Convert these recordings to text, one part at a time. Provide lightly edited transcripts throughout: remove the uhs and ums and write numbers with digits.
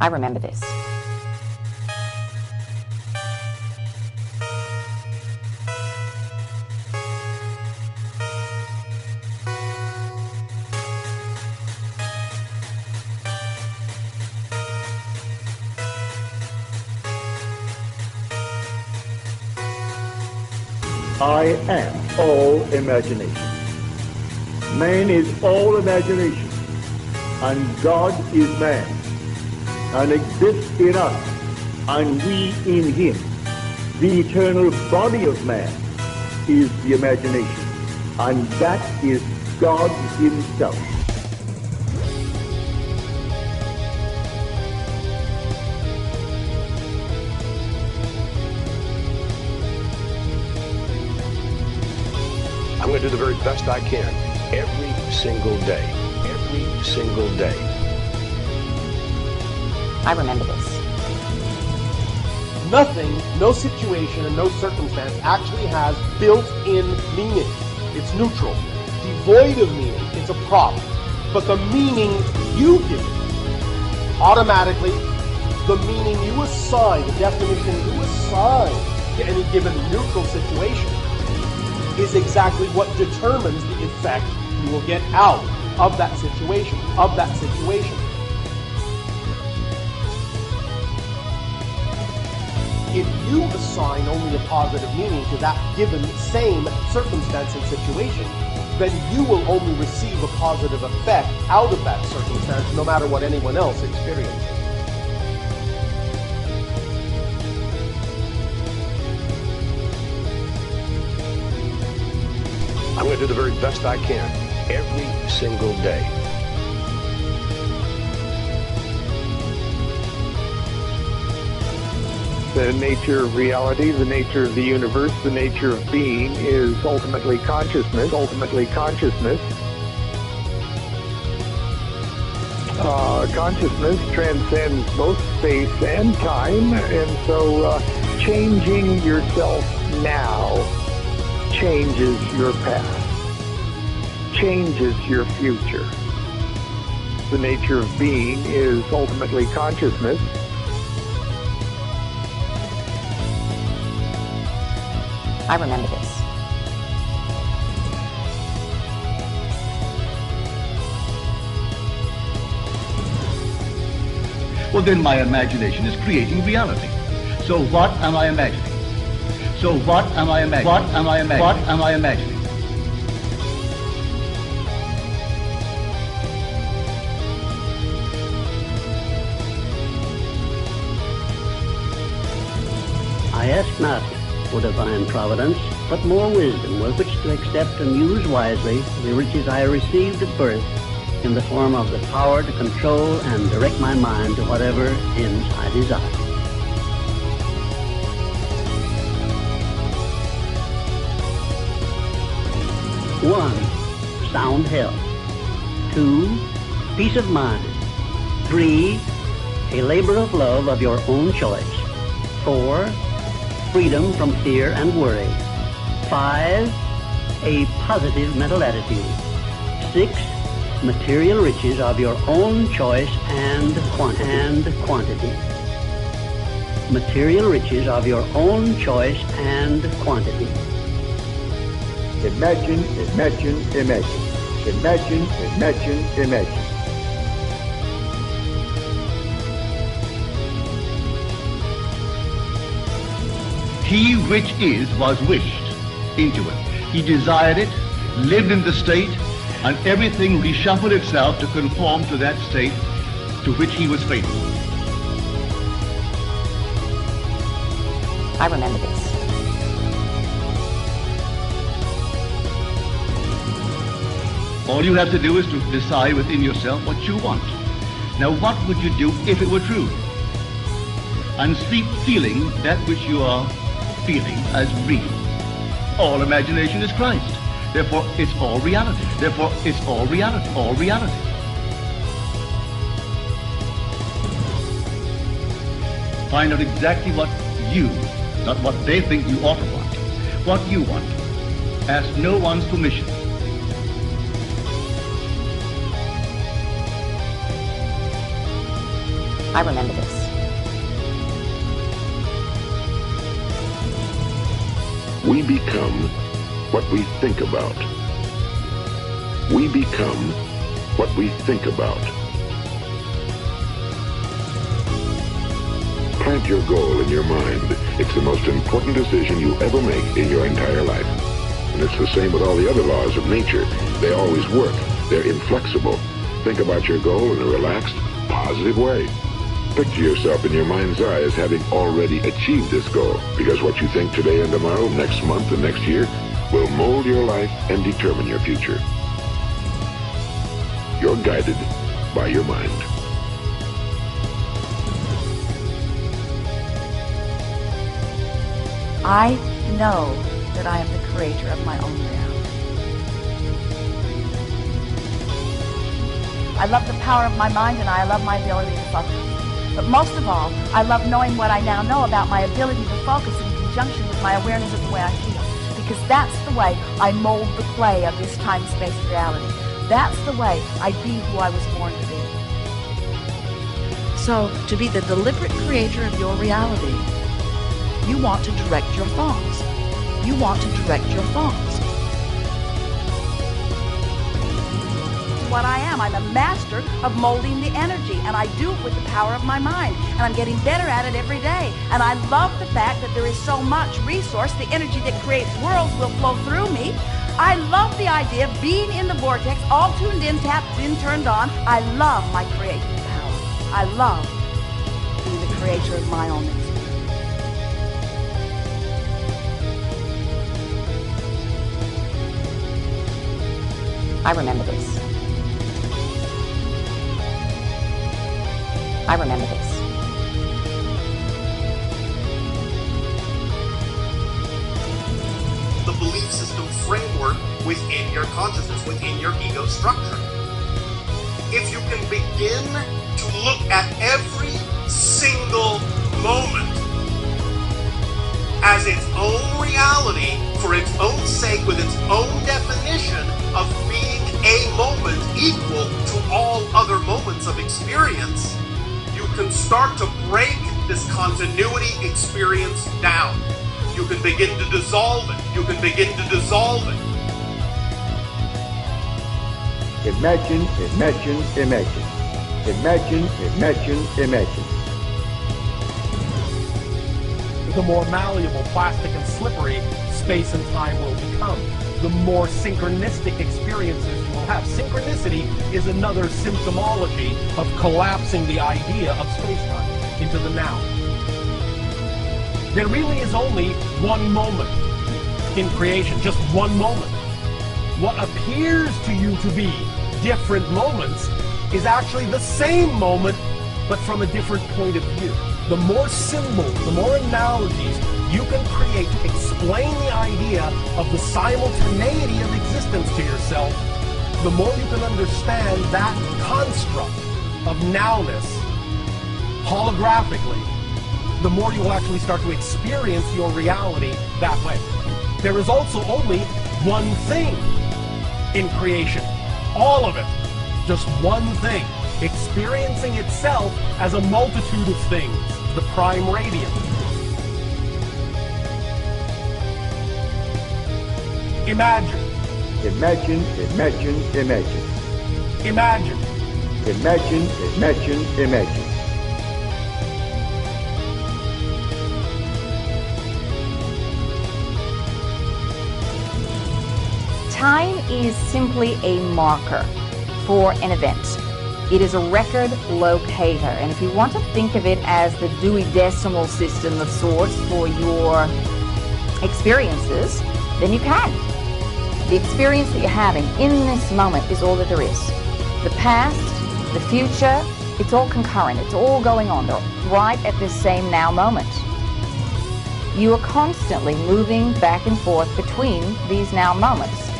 I remember this. I am all imagination. Man is all imagination, and God is man, and exists in us, and we in him. The eternal body of man is the imagination, and that is God himself. I'm going to do the very best I can every single day. Every single day. I remember this. Nothing, no situation, and no circumstance actually has built-in meaning. It's neutral. Devoid of meaning, it's a prop. But the meaning you give it, automatically, the meaning you assign, the definition you assign to any given neutral situation, is exactly what determines the effect you will get out of that situation, If you assign only a positive meaning to that given same circumstance and situation, then you will only receive a positive effect out of that circumstance, no matter what anyone else experiences. I'm going to do the very best I can every single day. The nature of reality, the nature of the universe, the nature of being is ultimately consciousness. Consciousness transcends both space and time, and so changing yourself now changes your past, changes your future. The nature of being is ultimately consciousness. I remember this. Well, then my imagination is creating reality. So what am I imagining? What am I imagining? I ask not for divine providence, but more wisdom with which to accept and use wisely the riches I received at birth in the form of the power to control and direct my mind to whatever ends I desire. One, sound health. 2, peace of mind. 3, a labor of love of your own choice. 4, freedom from fear and worry. 5, a positive mental attitude. 6, material riches of your own choice and quantity. Material riches of your own choice and quantity. Imagine, imagine, imagine. Imagine, imagine, imagine. He which is was wished into it. He desired it, lived in the state, and everything reshuffled itself to conform to that state to which he was faithful. I remember this. All you have to do is to decide within yourself what you want. Now, what would you do if it were true? And sleep feeling that which you are feeling as real. All imagination is Christ. Therefore, it's all reality. Therefore, it's all reality. All reality. Find out exactly what you, not what they think you ought to want, what you want. Ask no one's permission. I I remember this. We become what we think about. We become what we think about. Plant your goal in your mind. It's the most important decision you ever make in your entire life. And it's the same with all the other laws of nature. They always work. They're inflexible. Think about your goal in a relaxed, positive way. Picture yourself in your mind's eye as having already achieved this goal, because what you think today and tomorrow, next month and next year, will mold your life and determine your future. You're guided by your mind. I know that I am the creator of my own reality. I love the power of my mind, and I love my ability to focus. But most of all, I love knowing what I now know about my ability to focus in conjunction with my awareness of the way I feel. Because that's the way I mold the clay of this time-space reality. That's the way I be who I was born to be. So, to be the deliberate creator of your reality, you want to direct your thoughts. You want to direct your thoughts. What I am. I'm a master of molding the energy, and I do it with the power of my mind, and I'm getting better at it every day. And I love the fact that there is so much resource. The energy that creates worlds will flow through me. I love the idea of being in the vortex, all tuned in, tapped in, turned on. I love my creative power. I love being the creator of my own experience. I remember this. I remember this. The belief system framework within your consciousness, within your ego structure. If you can begin to look at every single moment as its own reality, for its own sake, with its own definition of being a moment equal to all other moments of experience, you can start to break this continuity experience down. You can begin to dissolve it. You can begin to dissolve it. Imagine, imagine, imagine. Imagine, imagine, imagine. The more malleable, plastic, and slippery space and time will become, the more synchronistic experiences you will have. Synchronicity is another symptomology of collapsing the idea of space-time into the now. There really is only one moment in creation, just one moment. What appears to you to be different moments is actually the same moment, but from a different point of view. The more symbols, the more analogies you can create to explain the idea of the simultaneity of existence to yourself, the more you can understand that construct of nowness holographically, the more you will actually start to experience your reality that way. There is also only one thing in creation. All of it. Just one thing. Experiencing itself as a multitude of things. The prime radiant. Imagine. Imagine, imagine, imagine. Imagine. Imagine, imagine, imagine. Time is simply a marker for an event. It is a record locator, and if you want to think of it as the Dewey Decimal System of sorts for your experiences, then you can. The experience that you're having in this moment is all that there is. The past, the future, it's all concurrent. It's all going on. They're right at this same now moment. You are constantly moving back and forth between these now moments.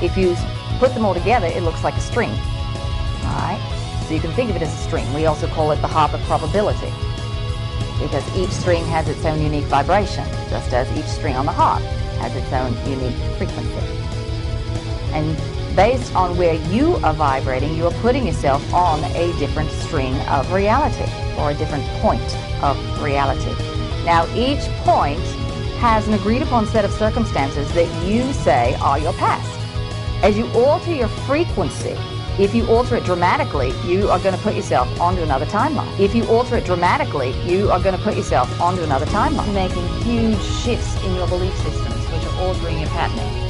If you put them all together, it looks like a string. All right? So you can think of it as a string. We also call it the harp of probability, because each string has its own unique vibration, just as each string on the harp has its own unique frequency. And Based on where you are vibrating, you are putting yourself on a different string of reality, or a different point of reality. Now, each point has an agreed upon set of circumstances that you say are your past. As you alter your frequency, if you alter it dramatically, you are going to put yourself onto another timeline. If you alter it dramatically, you are going to put yourself onto another timeline, making huge shifts in your belief systems, which are altering your patterning.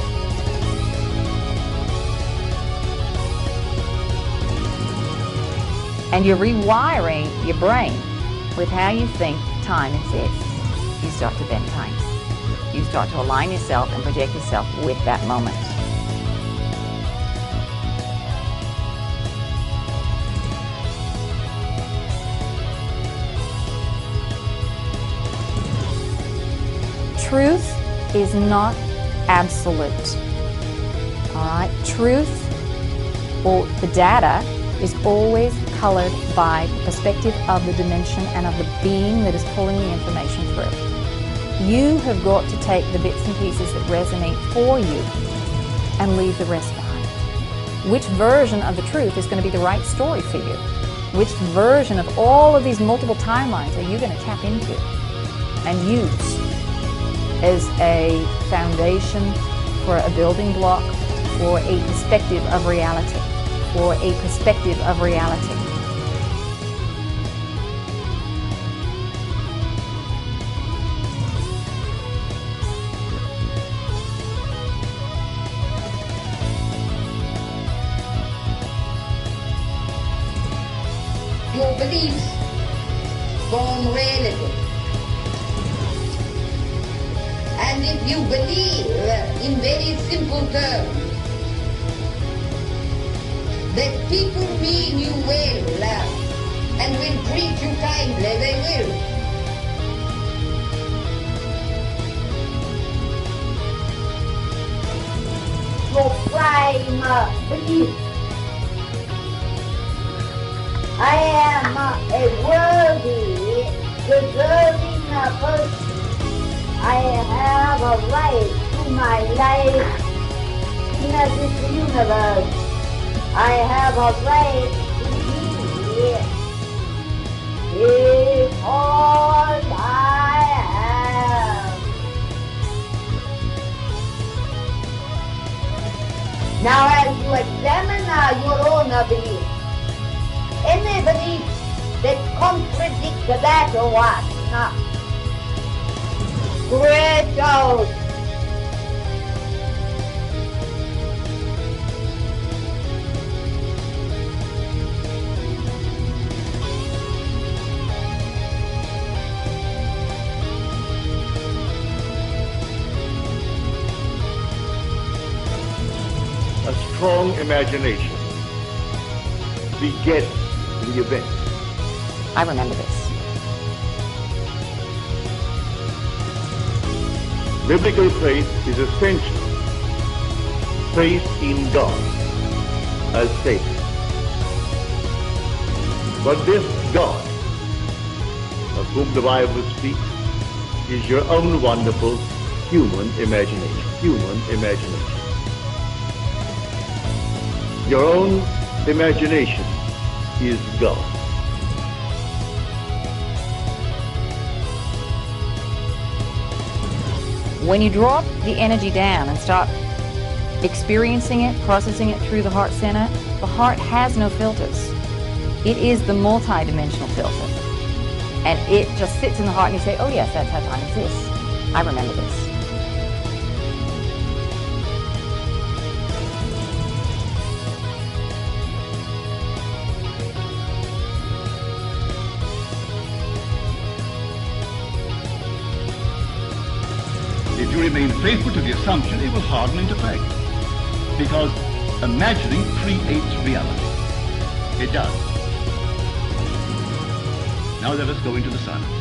And you're rewiring your brain with how you think time exists. You start to bend time. You start to align yourself and project yourself with that moment. Truth is not absolute. All right? Truth, or the data, is always colored by the perspective of the dimension and of the being that is pulling the information through. You have got to take the bits and pieces that resonate for you and leave the rest behind. Which version of the truth is going to be the right story for you? Which version of all of these multiple timelines are you going to tap into and use as a foundation for a building block, for a perspective of reality? For a perspective of reality. Your beliefs form reality. And if you believe in very simple terms that people mean you well and will treat you kindly, they will. Your prime belief. I am a worthy, deserving person. I have a right to my life in this universe. I have a right to be because I am. Now as you examine your own belief, any belief that contradicts that one, scratch out. A strong imagination begets the event. I remember this. Biblical faith is essential. Faith in God as Savior. But this God, of whom the Bible speaks, is your own wonderful human imagination. Human imagination. Your own imagination is God. When you drop the energy down and start experiencing it, processing it through the heart center, the heart has no filters. It is the multi-dimensional filter. And it just sits in the heart and you say, oh yes, that's how time exists. I remember this. If you remain faithful to the assumption, it will harden into fact. Because imagining creates reality. It does. Now let us go into the silence.